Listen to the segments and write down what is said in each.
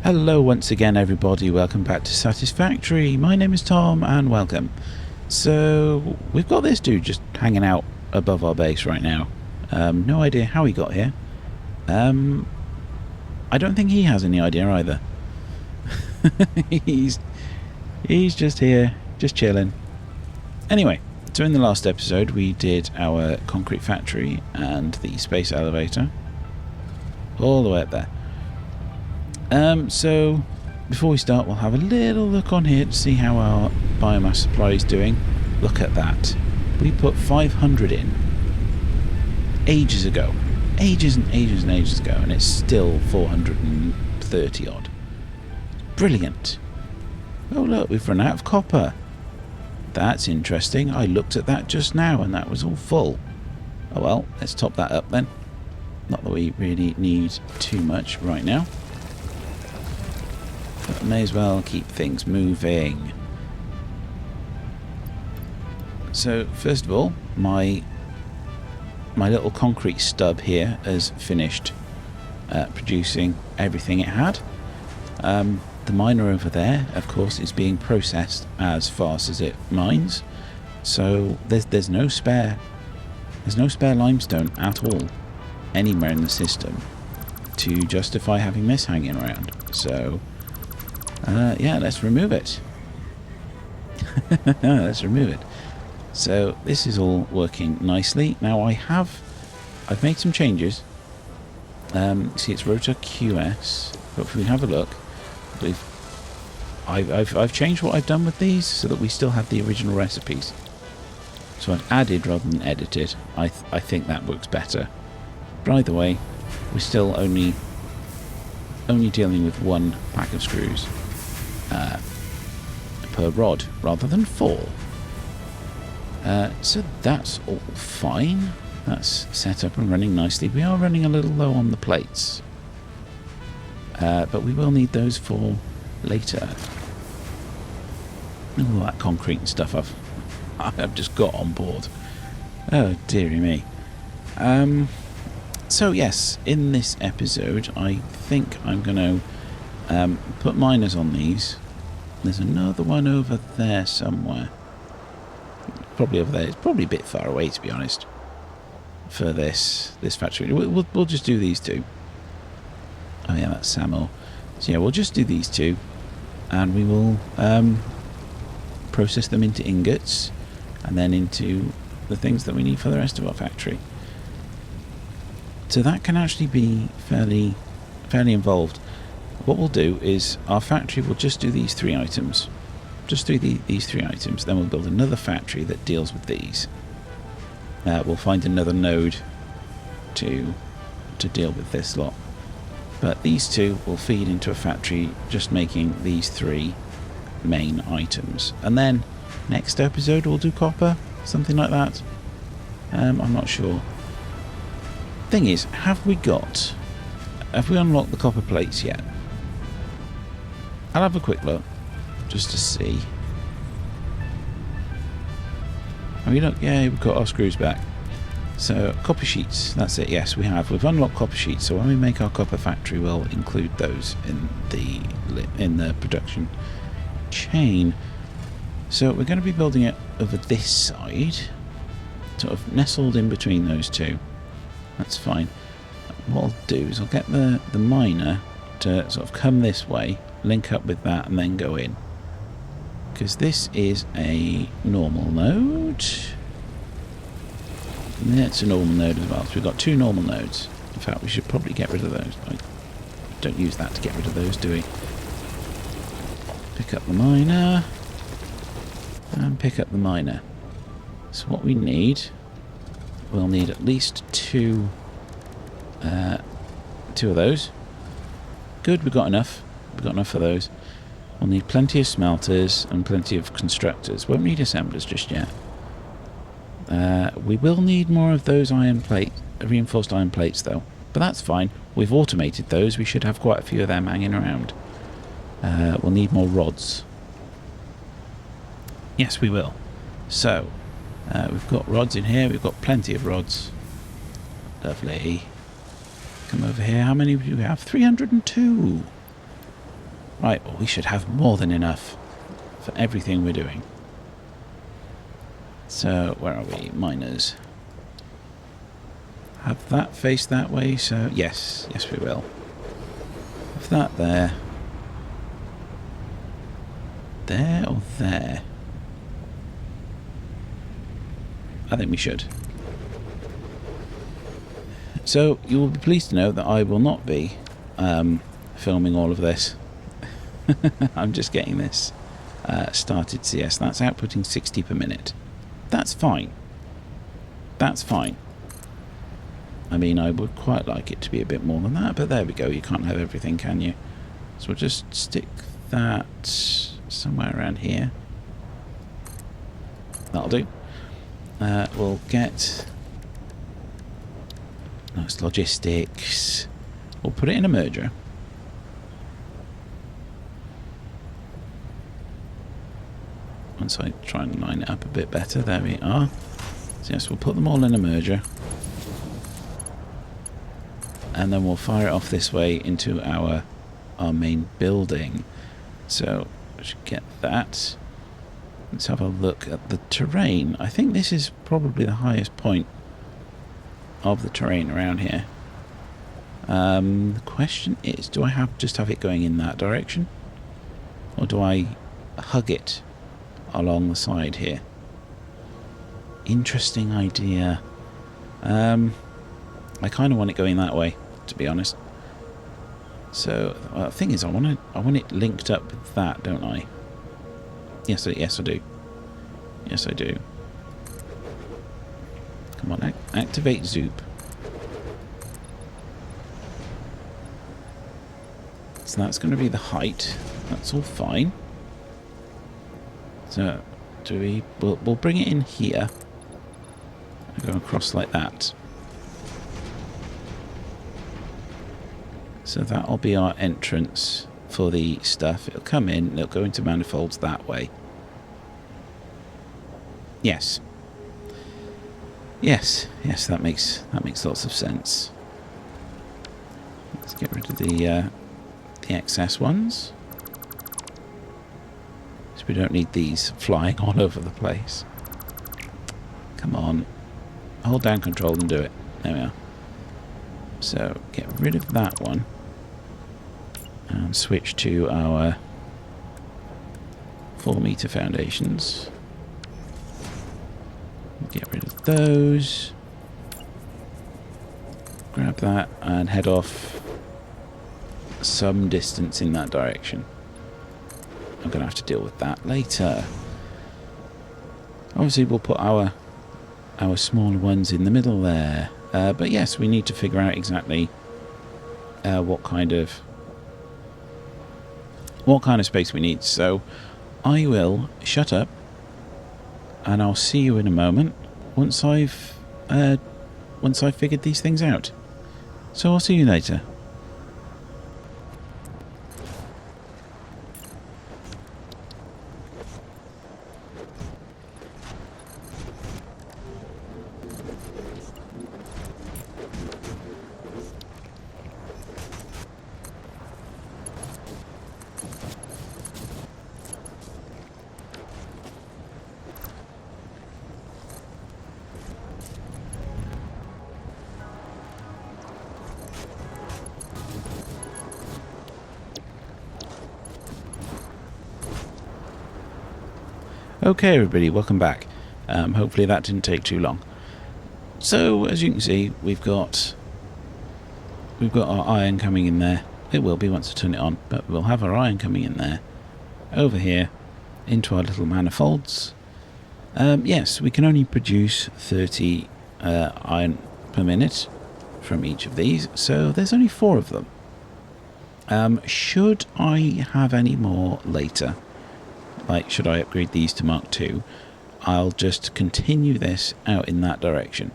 Hello once again everybody, welcome back to Satisfactory. My name is Tom and welcome. So we've got this dude just hanging out above our base right now. No idea how he got here. I don't think he has any idea either. He's just here, just chilling. Anyway, so in the last episode we did our concrete factory and the space elevator. All the way up there. So before we start, we'll have a little look on here to see how our biomass supply is doing. Look at that. We put 500 in ages ago. Ages and ages and ages ago, and it's still 430 odd. Brilliant. Oh look, we've run out of copper. That's interesting. I looked at that just now and that was all full. Oh well, let's top that up then. Not that we really need too much right now. But may as well keep things moving. So first of all, my little concrete stub here has finished producing everything it had. The miner over there, of course, is being processed as fast as it mines. So there's no spare limestone at all anywhere in the system to justify having this hanging around. So yeah, let's remove it. Let's remove it. So this is all working nicely. Now I've made some changes. See, it's Rotor QS. But if we have a look, I've changed what I've done with these so that we still have the original recipes. So I've added rather than edited. I think that works better. But either way, we're still only dealing with one pack of screws per rod rather than 4. So that's all fine. That's set up and running nicely. We are running a little low on the plates, but we will need those for later. All that concrete and stuff I've just got on board. Oh dearie me. So yes, in this episode I think I'm going to put miners on these. There's another one over there somewhere. Probably over there. It's probably a bit far away, to be honest, for this factory. We'll just do these two. Oh yeah, that's Samo. So yeah, we'll just do these two, and we will process them into ingots, and then into the things that we need for the rest of our factory. So that can actually be fairly involved. What we'll do is our factory will just do these 3 items. Just do these 3 items. Then we'll build another factory that deals with these. We'll find another node to deal with this lot. But these 2 will feed into a factory just making these 3 main items. And then next episode we'll do copper, something like that. I'm not sure. Thing is, have we unlocked the copper plates yet? I'll have a quick look just to see. Have we looked? Yeah, we've got our screws back. So copper sheets, that's it. Yes, we have. We've unlocked copper sheets. So when we make our copper factory, we'll include those in the production chain. So we're going to be building it over this side, sort of nestled in between those 2. That's fine. What I'll do is I'll get the miner to sort of come this way, link up with that, and then go in. Because this is a normal node. And it's a normal node as well. So we've got 2 normal nodes. In fact, we should probably get rid of those. I don't use that to get rid of those, do we? Pick up the miner. And pick up the miner. So what we need... We'll need at least 2 of those. Good, we've got enough. We've got enough of those. We'll need plenty of smelters and plenty of constructors. Won't need assemblers just yet. We will need more of those reinforced iron plates though. But that's fine. We've automated those. We should have quite a few of them hanging around. We'll need more rods. Yes, we will. So, we've got rods in here. We've got plenty of rods. Lovely. Come over here. How many do we have? 302. Right, well, we should have more than enough for everything we're doing. So, where are we? Miners. Have that faced that way, so yes, yes we will. Have that there. There or there? I think we should. So, you will be pleased to know that I will not be filming all of this. I'm just getting this started. So yes, that's outputting 60 per minute. That's fine. That's fine. I mean, I would quite like it to be a bit more than that, but there we go. You can't have everything, can you? So we'll just stick that somewhere around here. That'll do. We'll get... No, it's logistics. We'll put it in a merger. Once I try and line it up a bit better, there we are. So yes, we'll put them all in a merger. And then we'll fire it off this way into our main building. So, I should get that. Let's have a look at the terrain. I think this is probably the highest point of the terrain around here. The question is, do I just have it going in that direction? Or do I hug it along the side here? Interesting idea. I kind of want it going that way, to be honest. So the thing is, I want it linked up with that, don't I? Yes, yes, I do. Yes, I do. Come on, activate Zoop. So that's going to be the height. That's all fine. So we'll bring it in here and go across like that. So that'll be our entrance for the stuff. It'll come in, it'll go into manifolds that way. Yes. Yes, yes, that makes lots of sense. Let's get rid of the excess ones. So we don't need these flying all over the place. Come on. Hold down control and do it. There we are. So get rid of that one. And switch to our 4-meter foundations. Get rid of those. Grab that and head off some distance in that direction. I'm going to have to deal with that later. Obviously we'll put our smaller ones in the middle there. But yes, we need to figure out exactly what kind of space we need. So I will shut up and I'll see you in a moment once I've figured these things out. So I'll see you later. Okay, everybody, welcome back. Hopefully that didn't take too long. So, as you can see, we've got our iron coming in there. It will be once I turn it on, but we'll have our iron coming in there. Over here, into our little manifolds. Yes, we can only produce 30 iron per minute from each of these, so there's only 4 of them. Should I have any more later, like should I upgrade these to Mark II, I'll just continue this out in that direction.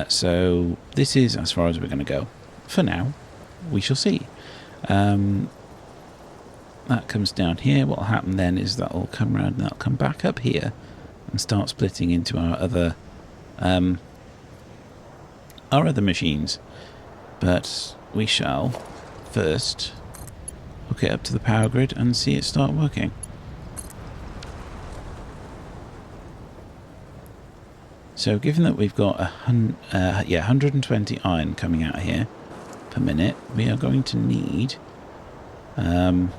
So this is as far as we're going to go. For now, we shall see. That comes down here. What will happen then is that will come around and that'll come back up here and start splitting into our other machines. But we shall first hook it up to the power grid and see it start working. So given that we've got 120 iron coming out here per minute, we are going to need... it's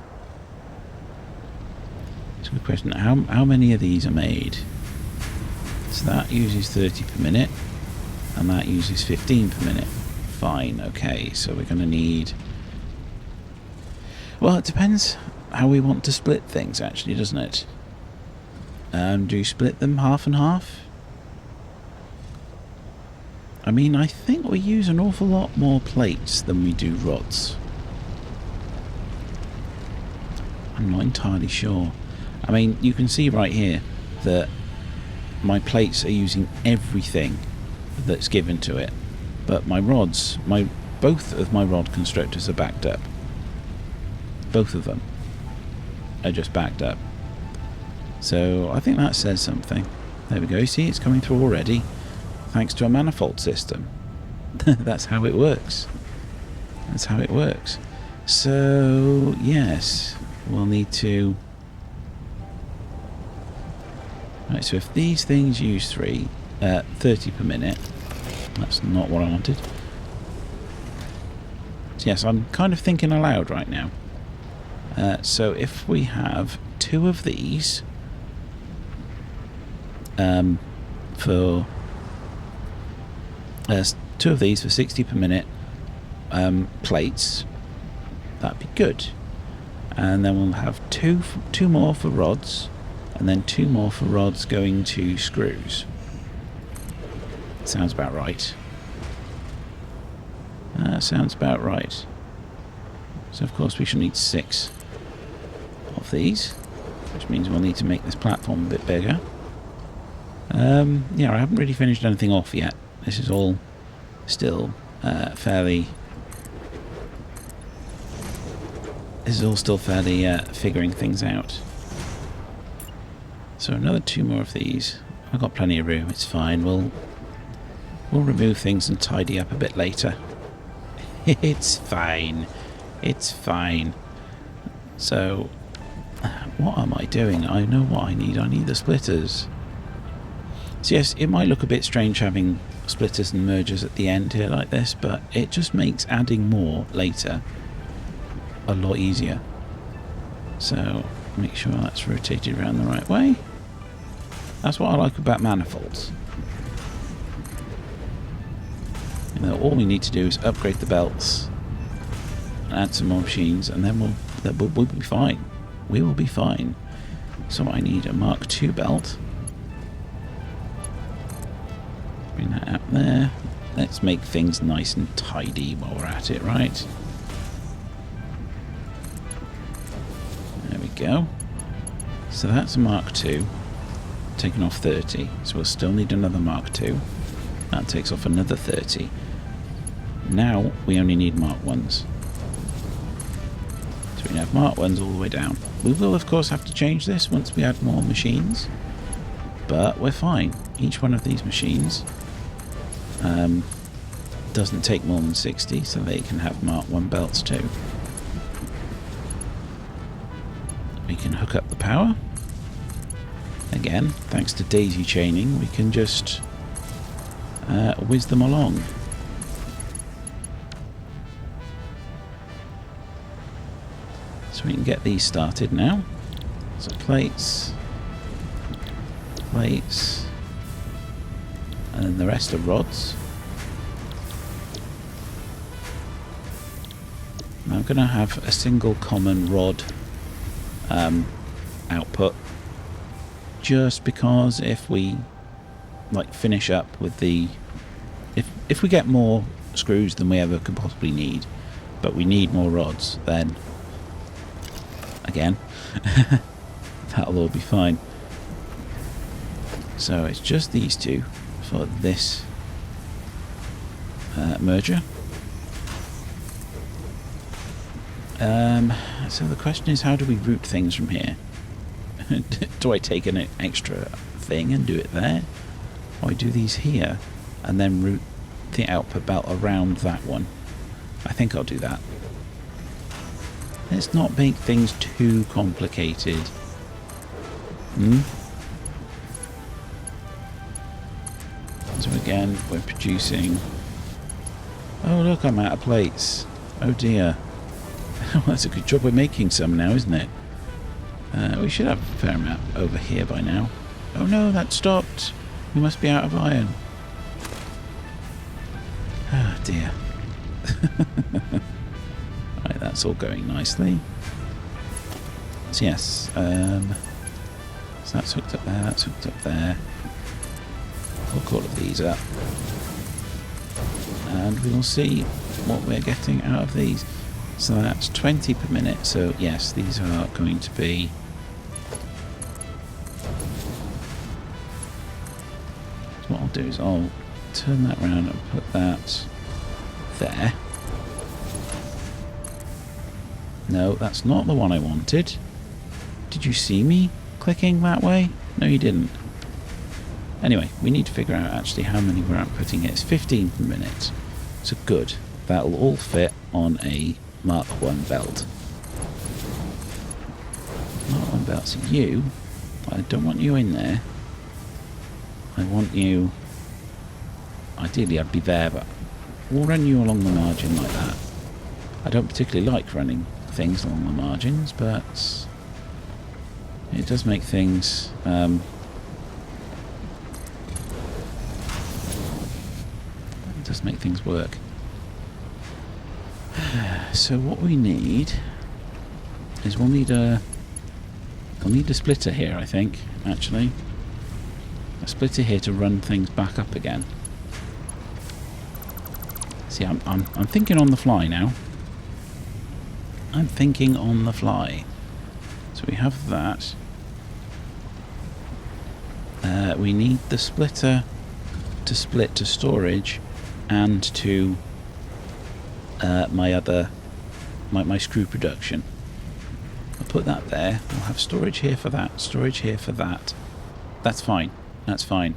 a good question. How many of these are made? So that uses 30 per minute, and that uses 15 per minute. Fine, okay, so we're going to need... Well, it depends how we want to split things, actually, doesn't it? Do you split them half and half? I mean, I think we use an awful lot more plates than we do rods. I'm not entirely sure. I mean, you can see right here that my plates are using everything that's given to it. But my rods, both of my rod constructors are backed up. Both of them are just backed up. So I think that says something. There we go. See, it's coming through already. Thanks to a manifold system. That's how it works. That's how it works. So, yes, we'll need to... Right, so if these things use 30 per minute, that's not what I wanted. So yes, I'm kind of thinking aloud right now. So if we have 2 of these for 2 of these for 60 per minute plates, that'd be good. And then we'll have two more for rods, and then 2 more for rods going to screws. Sounds about right. Sounds about right. So of course we should need 6 of these, which means we'll need to make this platform a bit bigger. Yeah, I haven't really finished anything off yet. This is all still fairly... This is all still fairly figuring things out. So another 2 more of these. I've got plenty of room, it's fine. We'll remove things and tidy up a bit later. It's fine. It's fine. So, what am I doing? I know what I need. I need the splitters. So yes, it might look a bit strange having splitters and mergers at the end here like this, but it just makes adding more later a lot easier. So, make sure that's rotated around the right way. That's what I like about manifolds. You know, all we need to do is upgrade the belts, add some more machines, and then we'll be fine. We will be fine. So I need a Mark II belt. Bring that out there. Let's make things nice and tidy while we're at it, right? There we go. So that's a Mark II. Taking off 30. So we'll still need another Mark II. That takes off another 30. Now we only need Mark 1s. So we can have Mark 1s all the way down. We will of course have to change this once we add more machines. But we're fine. Each one of these machines doesn't take more than 60, so they can have Mark 1 belts too. We can hook up the power. Again, thanks to daisy chaining, we can just whiz them along. So we can get these started now. So plates, plates, and then the rest are rods. Now I'm going to have a single common rod output, just because if we like finish up with the if we get more screws than we ever could possibly need, but we need more rods, then again that'll all be fine. So it's just these 2 for this merger. So the question is, how do we route things from here? Do I take an extra thing and do it there? Or I do these here and then route the output belt around that one? I think I'll do that. Let's not make things too complicated. Hmm? So again, we're producing... Oh look, I'm out of plates. Oh dear. Well, that's a good job we're making some now, isn't it? We should have a fair amount over here by now. Oh no, that stopped. We must be out of iron. Ah dear. Right, that's all going nicely. So yes, so that's hooked up there, that's hooked up there. Hook all of these up. And we'll see what we're getting out of these. So that's 20 per minute. So yes, these are going to be... So what I'll do is I'll turn that round and put that there. No, that's not the one I wanted. Did you see me clicking that way? No, you didn't. Anyway, we need to figure out actually how many we're outputting here. It's 15 per minute. So good. That'll all fit on a Mark 1 belt. Mark 1 belt. So you, I don't want you in there. I want you... Ideally I'd be there, but we'll run you along the margin like that. I don't particularly like running things along the margins, but it does make things... does make things work. So what we need is we'll need a splitter here, I think, actually. A splitter here to run things back up again. See, I'm thinking on the fly now. I'm thinking on the fly. So we have that. We need the splitter to split to storage and to my screw production. I'll put that there. We'll have storage here for that, storage here for that. That's fine. That's fine.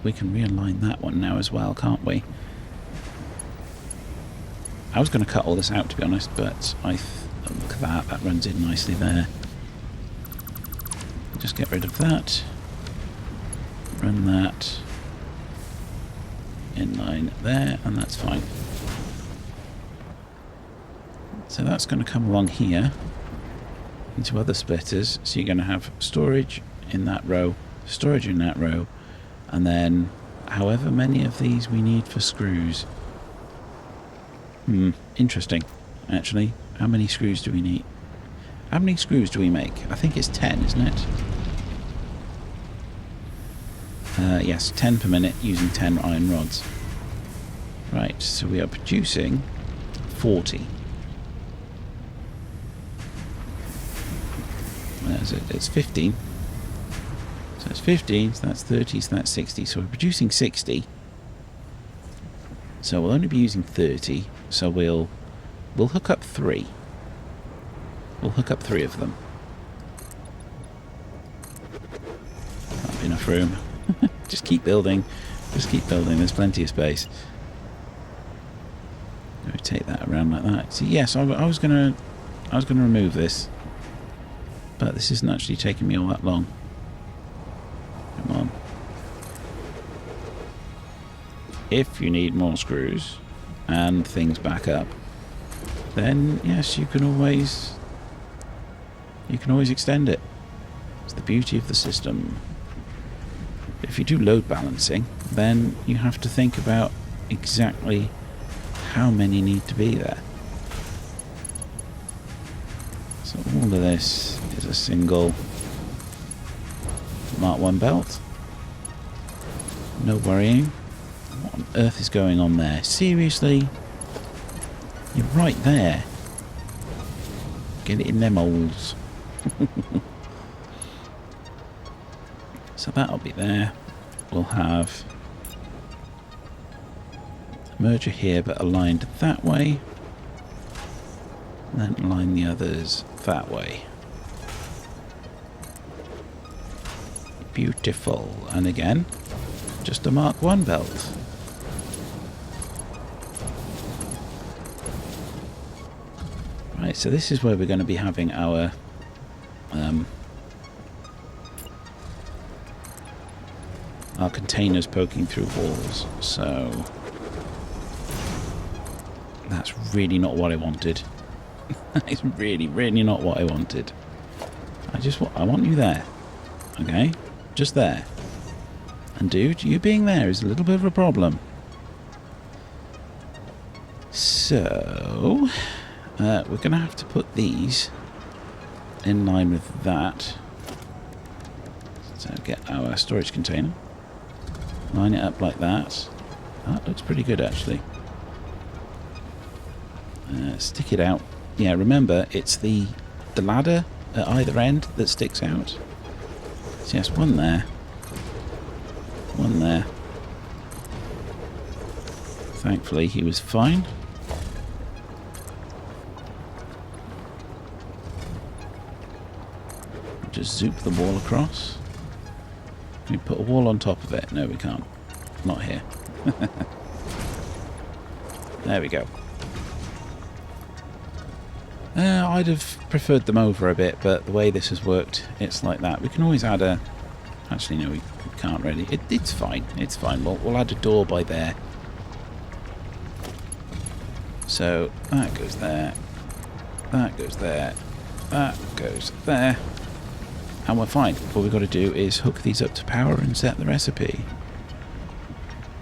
We can realign that one now as well, can't we? I was going to cut all this out, to be honest, but look at that. That runs in nicely there. Just get rid of that. Run that in line there, and that's fine. So that's going to come along here into other splitters. So you're going to have storage in that row, storage in that row, and then however many of these we need for screws. Interesting, actually. How many screws do we need? How many screws do we make? I think it's 10, isn't it? Yes, 10 per minute using 10 iron rods. Right, so we are producing 40. It's 15. So it's 15, so that's 30, so that's 60. So we're producing 60. So we'll only be using 30. So we'll hook up 3. We'll hook up 3 of them. That'll be enough room. Just keep building. Just keep building. There's plenty of space. Rotate that around like that. So yes, I was gonna remove this, but this isn't actually taking me all that long. Come on. If you need more screws and things back up, then yes, you can always extend it. It's the beauty of the system. If you do load balancing, then you have to think about exactly how many need to be there. So all of this is a single Mark 1 belt. No worrying. What on earth is going on there? Seriously? You're right there. Get it in them holes. So that'll be there. We'll have a merger here, but aligned that way. And then align the others that way. Beautiful. And again, just a Mark 1 belt. Right, Right, so this is where we're going to be having our containers poking through walls. So that's really not what I wanted. It's really, really not what I wanted. I want you there. Okay? Just there. And dude, you being there is a little bit of a problem. So we're going to have to put these in line with that. So get our storage container. Line it up like that. That looks pretty good, actually. Stick it out. Yeah, remember, it's the ladder at either end that sticks out. So yes, one there. One there. Thankfully, he was fine. Just zoop the wall across. Can we put a wall on top of it? No, we can't. Not here. There we go. I'd have preferred them over a bit, but the way this has worked, it's like that. We can always add a... Actually, no, we can't really. It's fine. It's fine. We'll add a door by there. So, that goes there. That goes there. That goes there. And we're fine. All we've got to do is hook these up to power and set the recipe.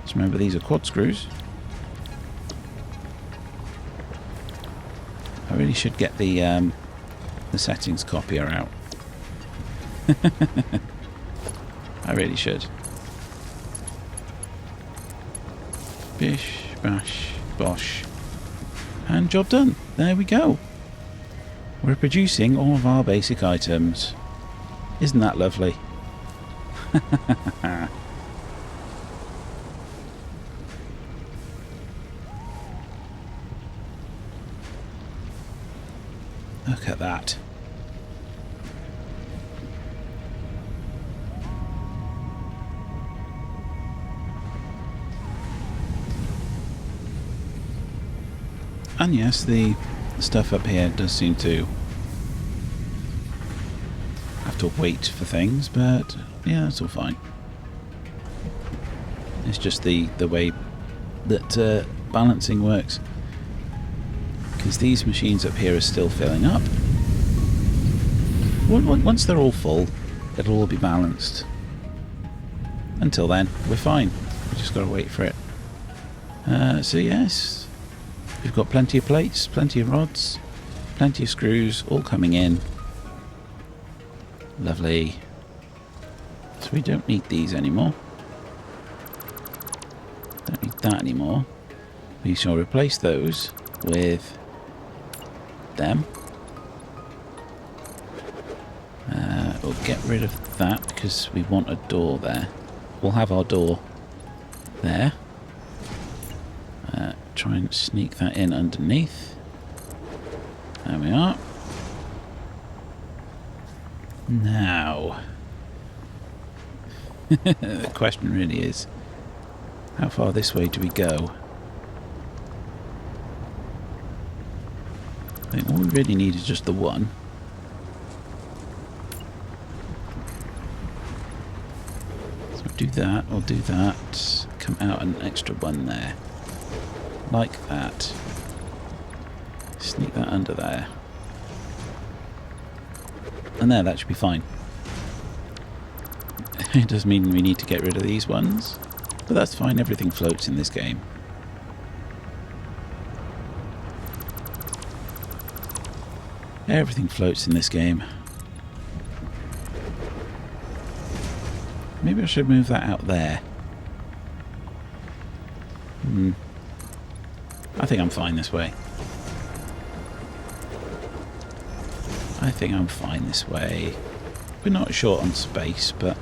Just remember, these are quad screws. I really should get the settings copier out. I really should. Bish, bash, bosh. And job done. There we go. We're producing all of our basic items. Isn't that lovely? Look at that. And yes, the stuff up here does seem to have to wait for things, but yeah, that's all fine. It's just the way that balancing works. Because these machines up here are still filling up. Once they're all full, it'll all be balanced. Until then, we're fine. We just got to wait for it. So yes, we've got plenty of plates, plenty of rods, plenty of screws, all coming in. Lovely. So we don't need these anymore. Don't need that anymore. We shall replace those with them. We'll get rid of that because we want a door there. We'll have our door there. Try and sneak that in underneath. There we are. Now, the question really is, how far this way do we go? I think all we really need is just the one. So we'll do that, come out an extra one there. Like that. Sneak that under there. And there, that should be fine. It does mean we need to get rid of these ones, but that's fine, everything floats in this game. Everything floats in this game. Maybe I should move that out there. I think I'm fine this way. I think I'm fine this way. We're not short on space, but...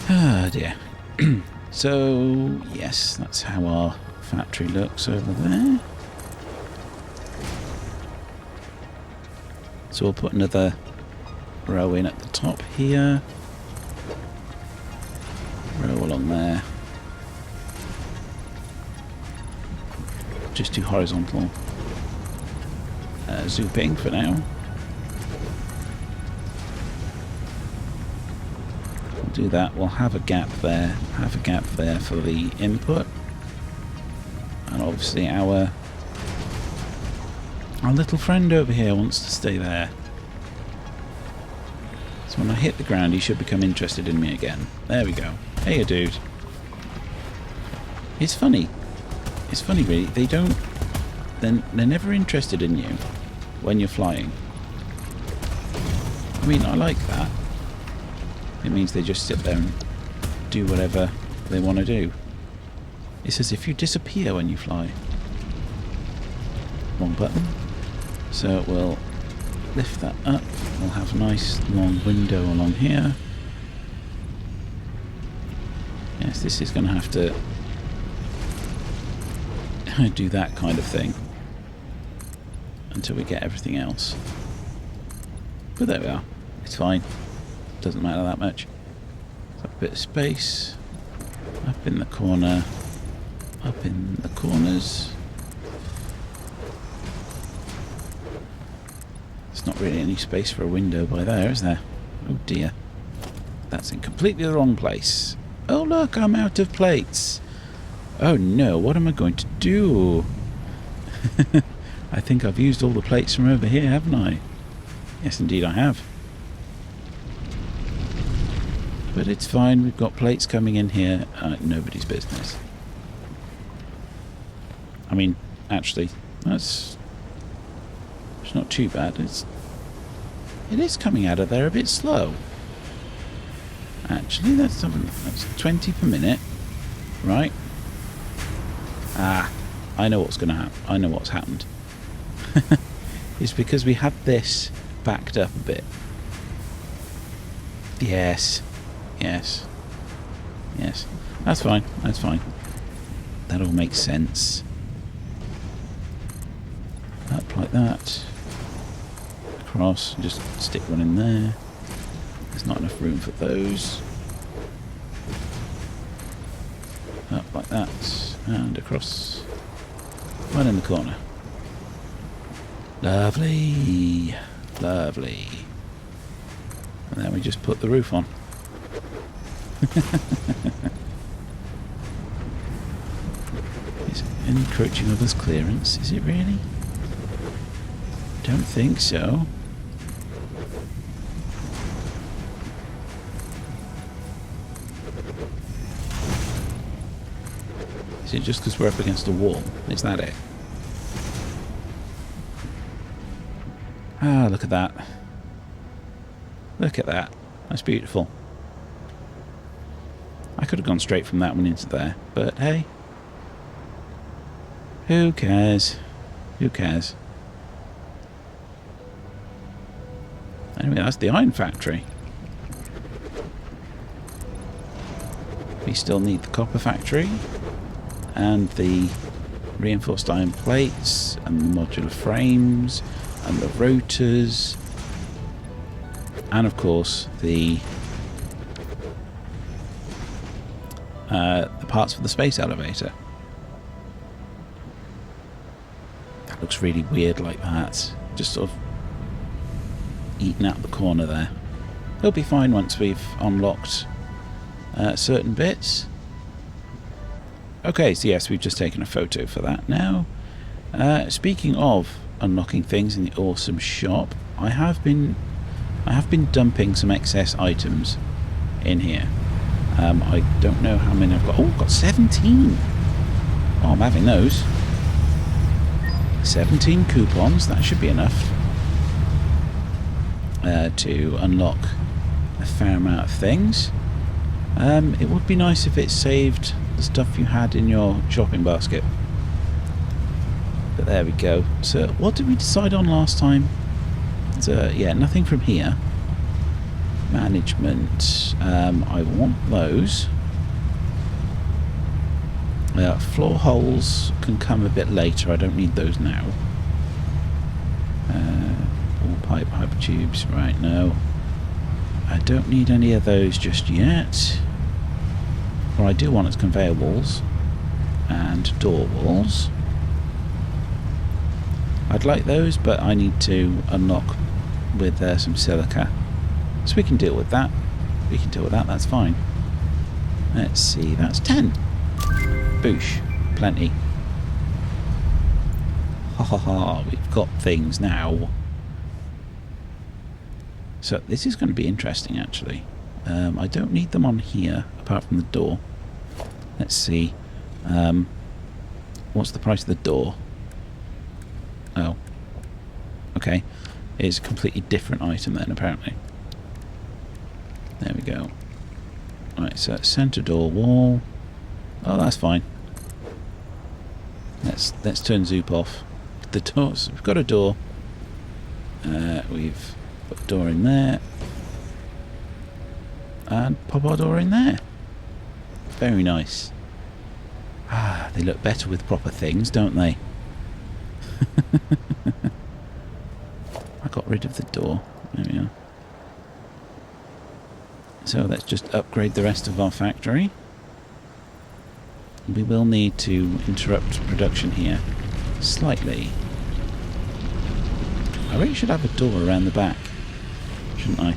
Ah, dear. So, yes, that's how our factory looks over there. So we'll put another row in at the top here. Row along there. just do horizontal zooping for now. We'll do that. We'll have a gap there. Have a gap there for the input. And obviously our little friend over here wants to stay there. So when I hit the ground, he should become interested in me again. There we go. Hey, dude. It's funny. It's funny, really. They don't... They're never interested in you when you're flying. I mean, I like that. It means they just sit there and do whatever they want to do. It's as if you disappear when you fly. Wrong button. So we'll lift that up. We'll have a nice long window along here. Yes, this is going to have to do that kind of thing until we get everything else. But there we are. It's fine. Doesn't matter that much. So a bit of space. Up in the corner. Up in the corners. There's not really any space for a window by there, is there? Oh dear. That's in completely the wrong place. Oh look, I'm out of plates. Oh no, what am I going to do? I think I've used all the plates from over here, haven't I? Yes, indeed I have. But it's fine, we've got plates coming in here. Nobody's business. I mean, actually, it's not too bad. It is coming out of there a bit slow. Actually, that's 20 per minute, right? Ah, I know what's going to happen. I know what's happened. It's because we had this backed up a bit. Yes, yes, yes. That's fine. That's fine. That all makes sense. Up like that. Across. Just stick one in there. There's not enough room for those. Up like that. And across. One in the corner. Lovely. Lovely. And then we just put the roof on. Is it encroaching others' clearance? Is it really? Don't think so. Is it just because we're up against a wall? Is that it? Ah, look at that. Look at that. That's beautiful. I could have gone straight from that one into there, but hey. Who cares? Who cares? Anyway, that's the iron factory. We still need the copper factory and the reinforced iron plates and the modular frames and the rotors and of course the parts for the space elevator. That looks really weird like that. Just sort of eaten out the corner there. It'll be fine once we've unlocked certain bits. Okay, so yes, we've just taken a photo for that now. Speaking of unlocking things in the awesome shop, I have been dumping some excess items in here. I don't know how many I've got. Oh, I've got 17. Oh, I'm having those. 17 coupons, that should be enough to unlock a fair amount of things. It would be nice if it saved the stuff you had in your shopping basket. But there we go. So what did we decide on last time? So yeah, nothing from here. Management. I want those. Floor holes can come a bit later. I don't need those now. All pipe hyper tubes. Right, no. I don't need any of those just yet. What I do want is conveyor walls and door walls. I'd like those, but I need to unlock with some silica. So we can deal with that. We can deal with that, that's fine. Let's see, that's 10. Boosh. Plenty. Ha ha ha, we've got things now. So this is going to be interesting, actually. I don't need them on here, apart from the door. Let's see. What's the price of the door? Oh. Okay. It's a completely different item then, apparently. There we go. Right, so centre door wall. Oh, that's fine. Let's turn Zoop off. The doors. We've got a door. We've put a door in there. And pop our door in there. Very nice. Ah, they look better with proper things, don't they? I got rid of the door. There we are. So let's just upgrade the rest of our factory. We will need to interrupt production here slightly. I really should have a door around the back, shouldn't I?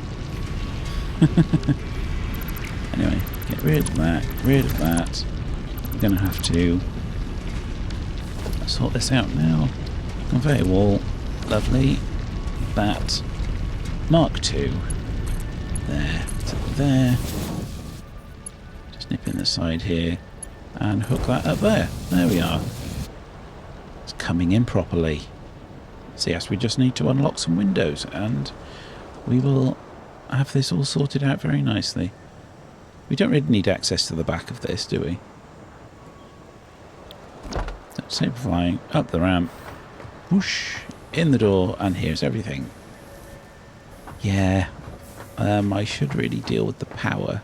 Anyway, get rid of that, rid of that. We're going to have to sort this out now. Conveyor wall, lovely. That. Mark II. There, to there. Just nip in the side here and hook that up there. There we are. It's coming in properly. So yes, we just need to unlock some windows and we will have this all sorted out very nicely. We don't really need access to the back of this, do we? So simplifying, up the ramp, whoosh, in the door, and here's everything. Yeah, I should really deal with the power.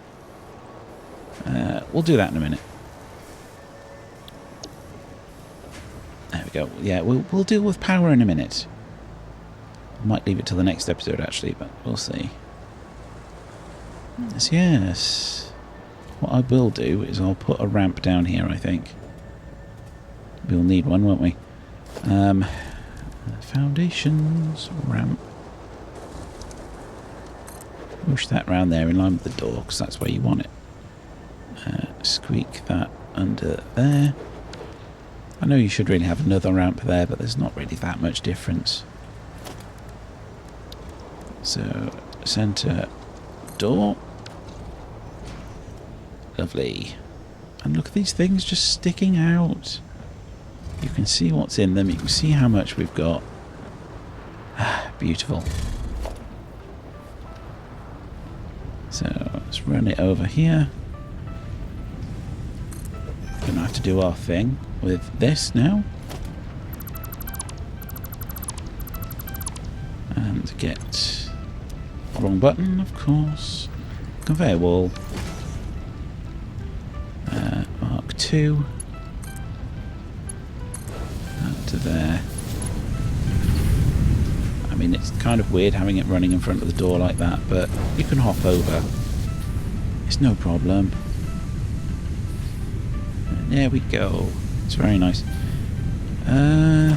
We'll do that in a minute. There we go. Yeah, we'll deal with power in a minute. I might leave it till the next episode, actually, but we'll see. Yes. What I will do is I'll put a ramp down here, I think. We'll need one, won't we? Foundations, ramp. Push that round there in line with the door, because that's where you want it. Squeak that under there. I know you should really have another ramp there, but there's not really that much difference. So, centre door. Lovely. And look at these things just sticking out. You can see what's in them. You can see how much we've got. Beautiful. So let's run it over here. Gonna have to do our thing with this now. And get wrong button, of course. Conveyor wall. Mark II. That to there. I mean, it's kind of weird having it running in front of the door like that, but you can hop over. It's no problem. And there we go. It's very nice. Yeah,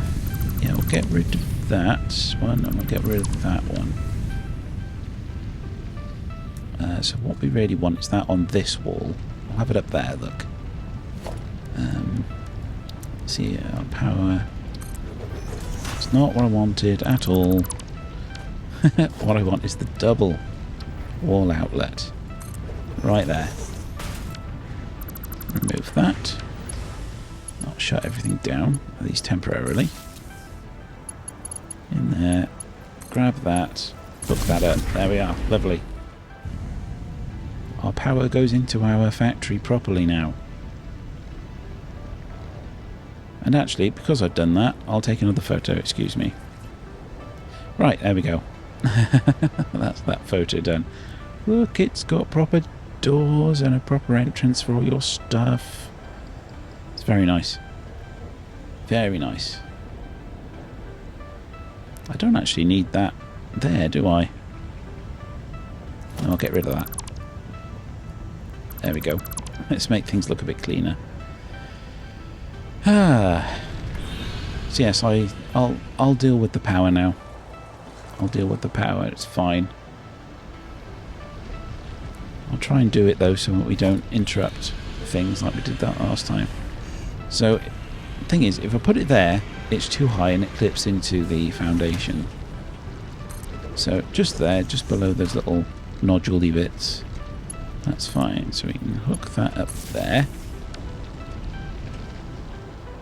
we'll get rid of that one, and we'll get rid of that one. So what we really want is that on this wall. I'll have it up there, look. See, our power. It's not what I wanted at all. What I want is the double wall outlet. Right there. Remove that. I'll shut everything down, at least temporarily. In there. Grab that. Hook that up. There we are. Lovely. Our power goes into our factory properly now. And actually, because I've done that, I'll take another photo, excuse me. Right, there we go. That's that photo done. Look, it's got proper doors and a proper entrance for all your stuff. It's very nice. Very nice. I don't actually need that there, do I? I'll get rid of that. There we go. Let's make things look a bit cleaner. So yes, I'll deal with the power now. I'll deal with the power. It's fine. I'll try and do it though, so that we don't interrupt things like we did that last time. So, the thing is, if I put it there, it's too high and it clips into the foundation. So just there, just below those little nodule-y bits. That's fine. So we can hook that up there.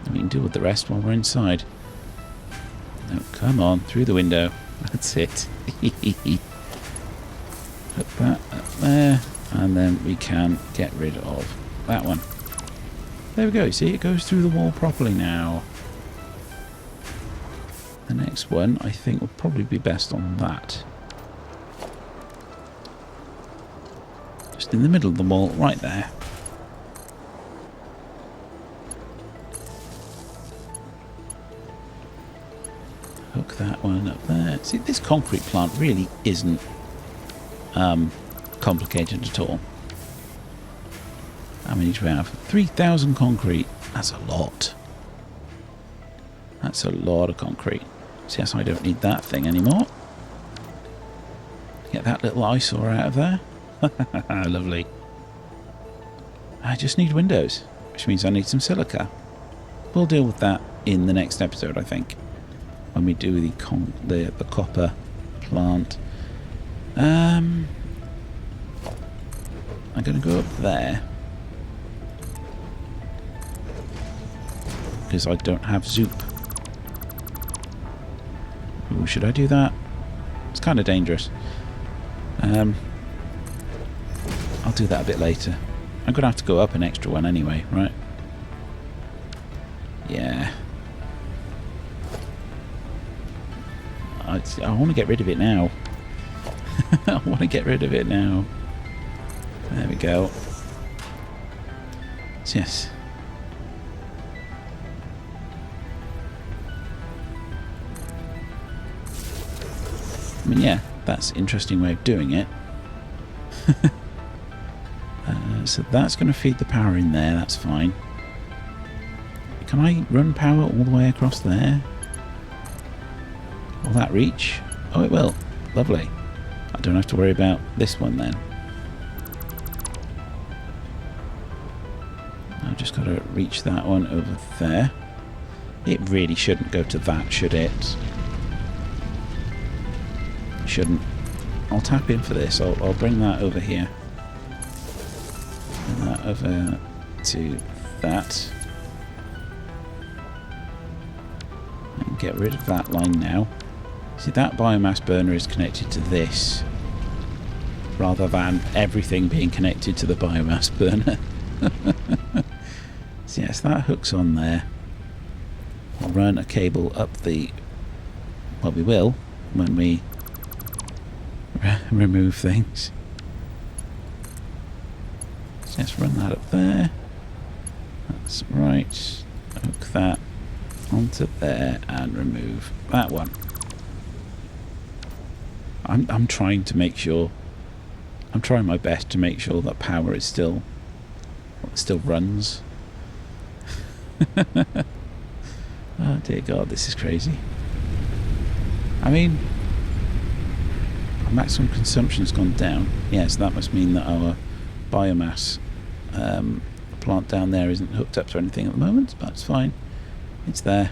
And we can deal with the rest while we're inside. Oh, come on, through the window. That's it. Hook that up there. And then we can get rid of that one. There we go. See, it goes through the wall properly now. The next one, I think, will probably be best on that. Just in the middle of the wall, right there. Hook that one up there. See, this concrete plant really isn't complicated at all. How many do we have? 3,000 concrete. That's a lot. That's a lot of concrete. So yes, I don't need that thing anymore. Get that little eyesore out of there. Lovely. I just need windows, which means I need some silica. We'll deal with that in the next episode, I think, when we do the copper plant. I'm going to go up there because I don't have zoop. Ooh, should I do that? It's kind of dangerous. I'll do that a bit later. I'm going to have to go up an extra one anyway, right? Yeah. I want to get rid of it now. I want to get rid of it now. There we go. So, yes. I mean, yeah, that's an interesting way of doing it. So that's going to feed the power in there, that's fine. Can I run power all the way across there? Will that reach? Oh, it will. Lovely. I don't have to worry about this one then. I've just got to reach that one over there. It really shouldn't go to that, should it? It shouldn't. I'll tap in for this. I'll bring that over here. Bring that over to that. And get rid of that line now. See, that biomass burner is connected to this, rather than everything being connected to the biomass burner. So yes, that hooks on there. We'll run a cable up the... Well, we will, when we remove things. So let's run that up there. That's right. Hook that onto there and remove that one. I'm trying to make sure... I'm trying my best to make sure that power is still runs. Oh dear God, this is crazy. I mean, our maximum consumption has gone down. Yes, that must mean that our biomass plant down there isn't hooked up to anything at the moment, but it's fine. It's there.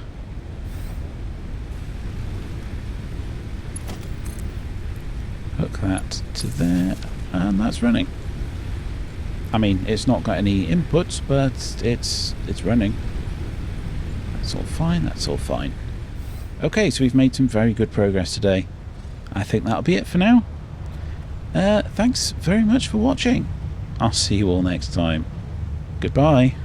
Hook that to there, and that's running. I mean, it's not got any inputs, but it's running. That's all fine, that's all fine. Okay, so we've made some very good progress today. I think that'll be it for now. Thanks very much for watching. I'll see you all next time. Goodbye.